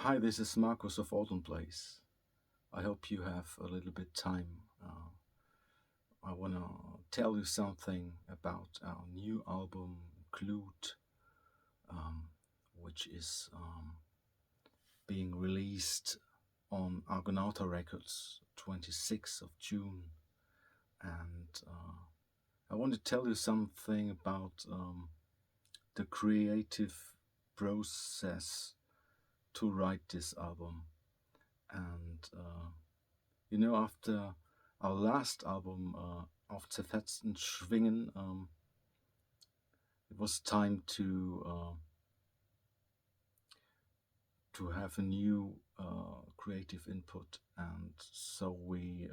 Hi, this is Markus of Autumnblaze. I hope you have a little bit time. I want to tell you something about our new album, GLUT, um, which is being released on Argonauta Records, 26th of June. And I want to tell you something about the creative process to write this album. And after our last album, Auf Zerfetzten Schwingen, it was time to have a new creative input, and so we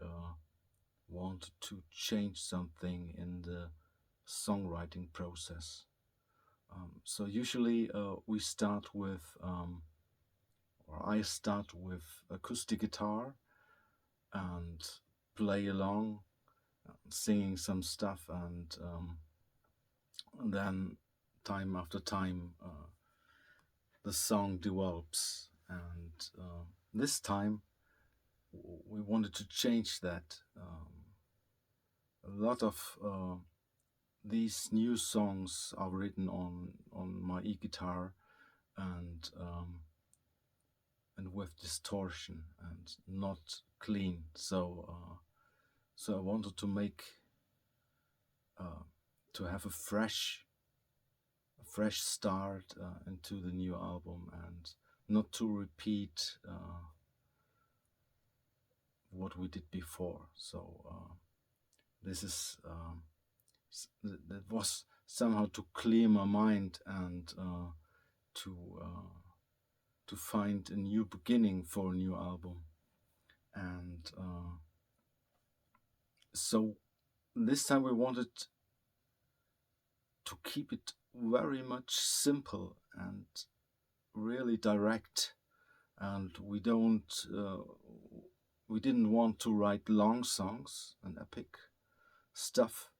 wanted to change something in the songwriting process. So usually we start with, or I start with acoustic guitar and play along, singing some stuff, and then time after time the song develops. And this time we wanted to change that. A lot of these new songs are written on my e-guitar and with distortion and not clean. So I wanted to make to have a fresh start into the new album, and not to repeat what we did before. So this is that was somehow to clear my mind and to find a new beginning for a new album. And so this time we wanted to keep it very much simple and really direct, and we didn't want to write long songs and epic stuff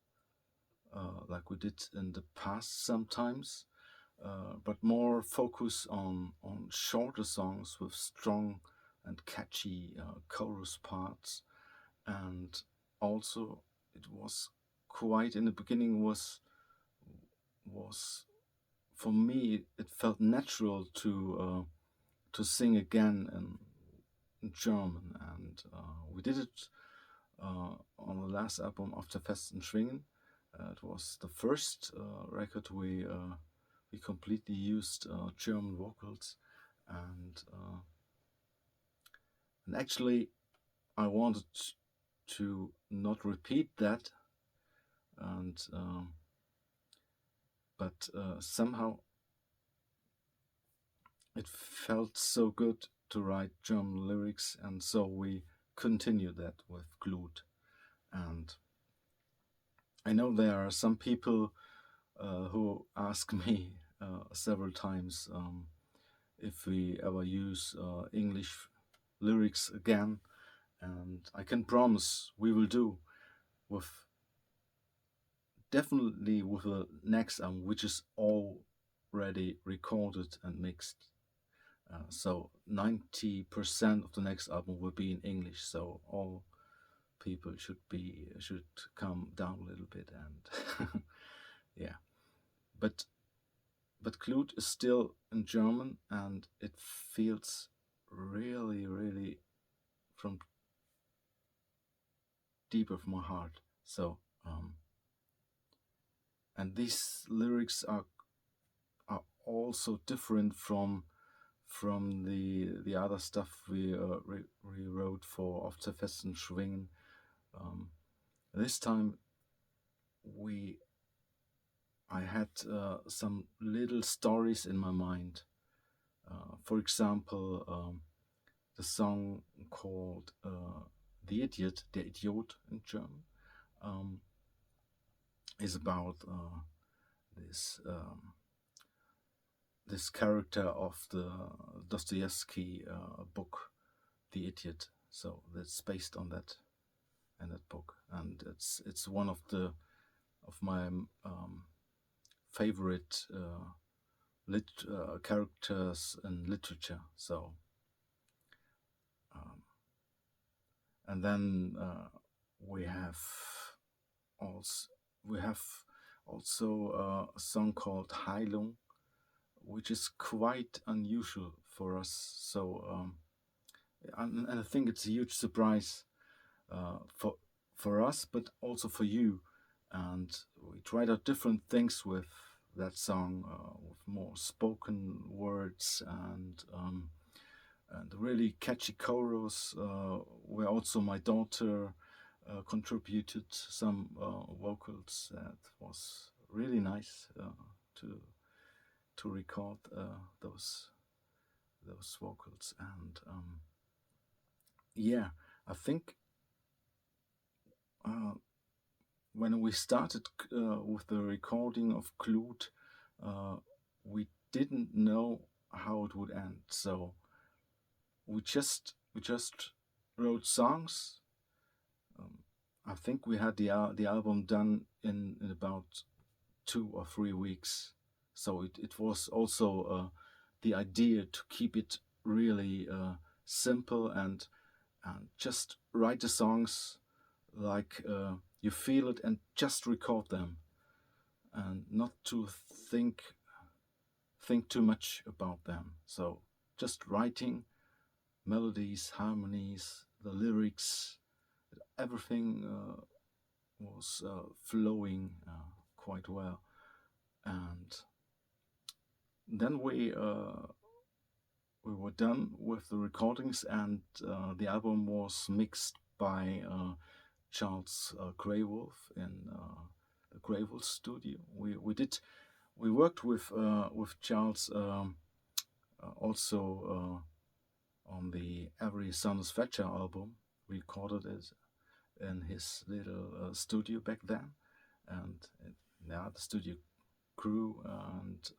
like we did in the past sometimes, but more focus on shorter songs with strong and catchy chorus parts. And also it was quite, in the beginning, was for me, it felt natural to sing again in German, and we did it on the last album, Auf der Festen Schwingen. It was the first record we completely used German vocals, and actually I wanted to not repeat that, and but somehow it felt so good to write German lyrics, and so we continued that with GLUT. And I know there are some people who ask me several times if we ever use English lyrics again, and I can promise we will do, definitely with the next album, which is already recorded and mixed. So 90% of the next album will be in English, so all people should calm down a little bit, and yeah. But GLUT is still in German, and it feels really, really from deep of my heart. So and these lyrics are also different from the other stuff we wrote for Auf der Festen Schwingen. This time I had some little stories in my mind. For example, the song called The Idiot, Der Idiot in German, is about this character of the Dostoevsky book, The Idiot. So that's based on that book, and it's one of my favorite characters in literature. So And then we have also we have also a song called Heilung, which is quite unusual for us. So and I think it's a huge surprise for us, but also for you. And we tried out different things with that song, with more spoken words and really catchy chorus, where also my daughter contributed some vocals. That was really nice to record those vocals. And yeah, I think when we started with the recording of GLUT, we didn't know how it would end. So we just wrote songs. I think we had the album done in about 2 or 3 weeks. So it was also the idea to keep it really simple and just write the songs like you feel it and just record them, and not to think too much about them. So just writing melodies, harmonies, the lyrics, everything was flowing quite well. And then we were done with the recordings, and the album was mixed by Charles Greywolf in the Greywolf studio. We worked with Charles also on the Every Sun is Fetcher album. We recorded it in his little studio back then, and the studio grew, and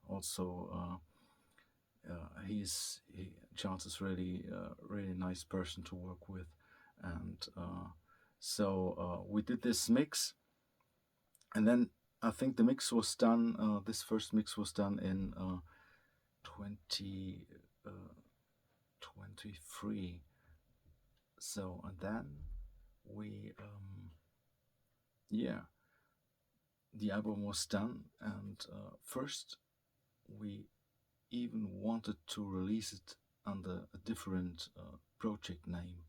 also Charles is really nice person to work with, and so we did this mix, and then I think the mix was done. This first mix was done in 2023. So and then we the album was done, and first we even wanted to release it under a different project name,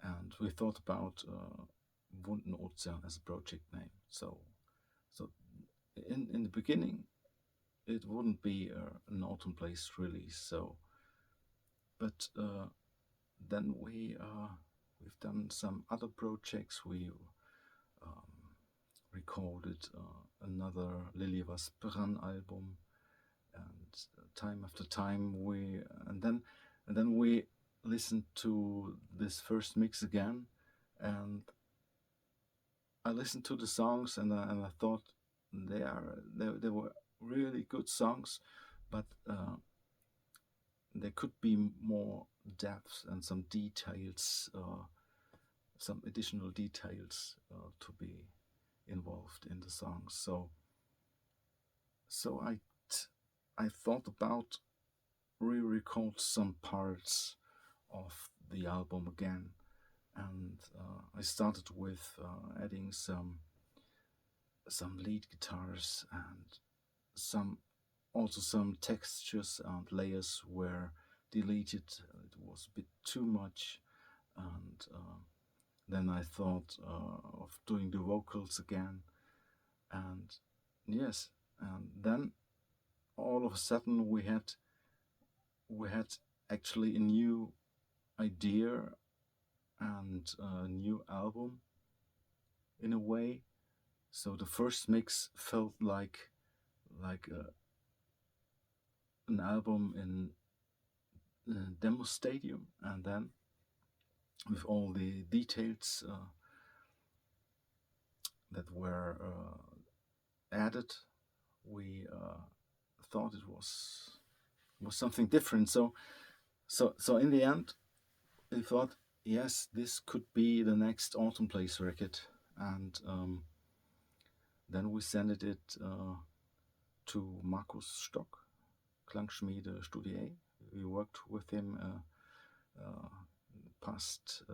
and we thought about Wunden Ozean as a project name. So in the beginning it wouldn't be an Autumnblaze release. So, but then we've done some other projects. We recorded another Lily Was Bran album, and time after time and then we listened to this first mix again, and I listened to the songs, and I thought they were really good songs, but there could be more depth and some details, some additional details to be involved in the songs. So I thought about re-record some parts of the album again, and I started with adding some lead guitars, and some textures and layers were deleted. It was a bit too much, and then I thought of doing the vocals again, and yes, and then all of a sudden we had actually a new idea and a new album in a way. So the first mix felt like an album in a demo stadium, and then with all the details that were added, we thought it was something different. So in the end, we thought, yes, this could be the next Autumnblaze record, and then we sent it to Markus Stock, Klangschmiede Studio A. We worked with him past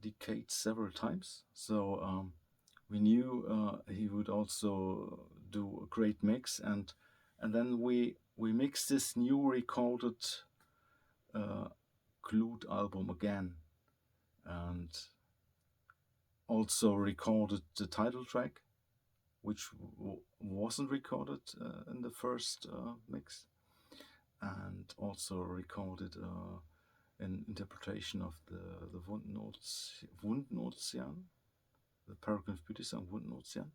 decades several times. So we knew he would also do a great mix, and then we mixed this new recorded GLUT album again, and also recorded the title track, which wasn't recorded in the first mix, and also recorded an interpretation of the Wundnotian, the Peregrine's Beauty song Wundnotian.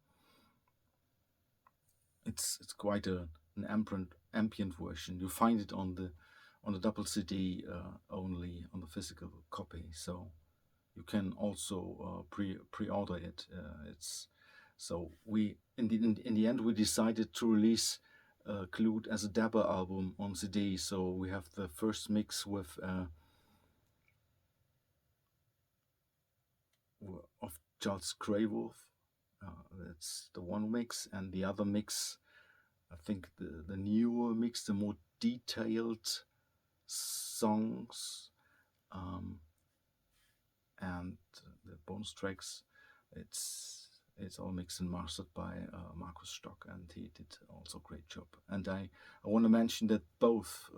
It's quite an ambient version. You find it on the double CD only on the physical copy, so you can also pre-order it. It's so we in the end we decided to release GLUT as a double album on CD. So we have the first mix with of Charles Greywolf. That's the one mix, and the other mix, I think the newer mix, the more detailed songs and the bonus tracks, it's all mixed and mastered by Markus Stock, and he did also a great job. And I want to mention that both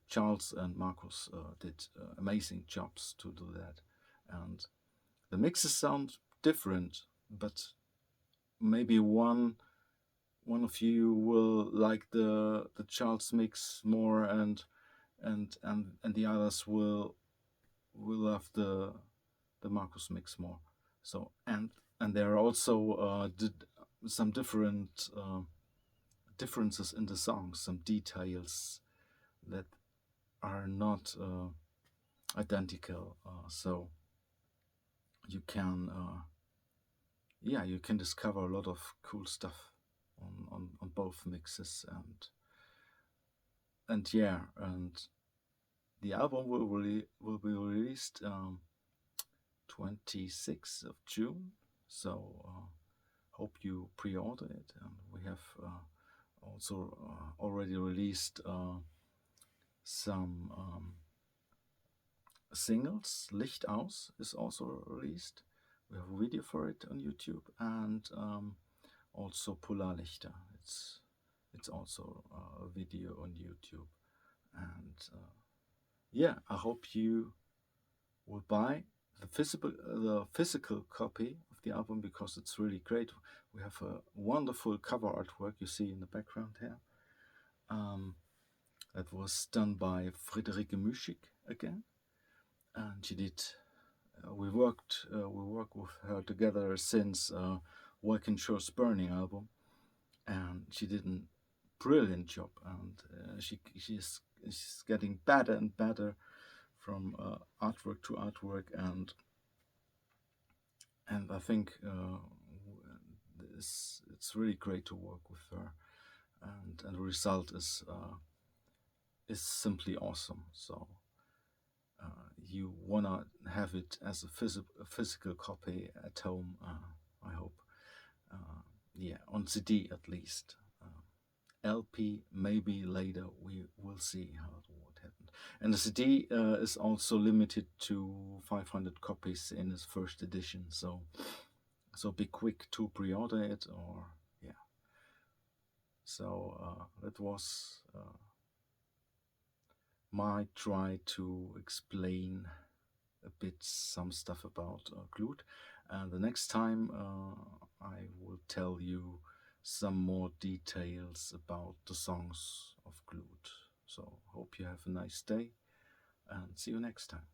Charles and Markus did amazing jobs to do that. And the mixes sound different, but maybe one of you will like the Charles mix more, and the others will love the Markus mix more. So and there are also some differences in the songs, some details that are not identical. So you can you can discover a lot of cool stuff on both mixes, and the album will be released 26th of June. So hope you pre-order it. And we have also already released some singles. Licht aus is also released. We have a video for it on YouTube, and also Polarlichter. It's also a video on YouTube, and I hope you will buy the physical copy of the album, because it's really great. We have a wonderful cover artwork you see in the background here. That was done by Friederieke Myschik again, and she did. We work with her together since Walkinshare's Burning album, and she did a brilliant job, and she's getting better and better from artwork to artwork, and I think it's really great to work with her, and the result is simply awesome. So you wanna have it as a physical copy at home, I hope. On CD at least. LP maybe later. We will see how it would happen. And the CD is also limited to 500 copies in its first edition. So be quick to pre-order it, or So that was my try to explain a bit some stuff about GLUT. And the next time I will tell you some more details about the songs of GLUT. So hope you have a nice day, and see you next time.